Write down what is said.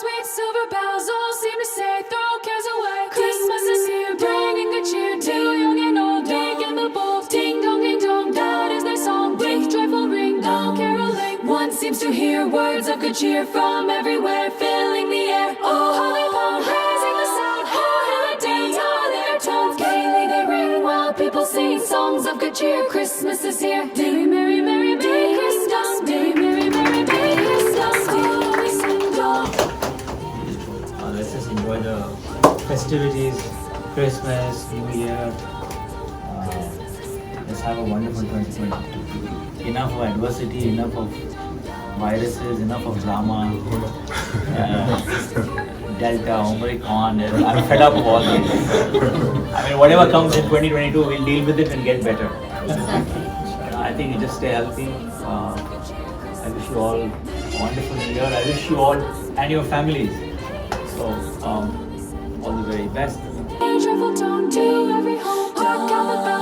sweet silver bells all seem to say, throw cares away. Christmas is here, bringing good cheer to young and old, big and the bold. Ding dong, that is their song. With joyful ring, all caroling. One seems to hear words of good cheer from everywhere, filling the air. Oh, holly pond, raising the sound. Oh, hill and dance, all their tones. Gaily they ring while people sing songs of good cheer. Christmas is here. Merry, merry, merry, merry Christmas. Merry, merry, merry, merry Christmas. Oh, we sing all. Let's just enjoy the festivities, Christmas, New Year. Let's have a wonderful 2022. Enough of adversity, enough of viruses, enough of drama. Delta, Omicron, I'm fed up of all this. I mean, whatever comes in 2022, we'll deal with it and get better. I think you just stay healthy. I wish you all a wonderful New Year. I wish you all and your families. So, all the very best. A joyful tone to every home. Hark out the bells.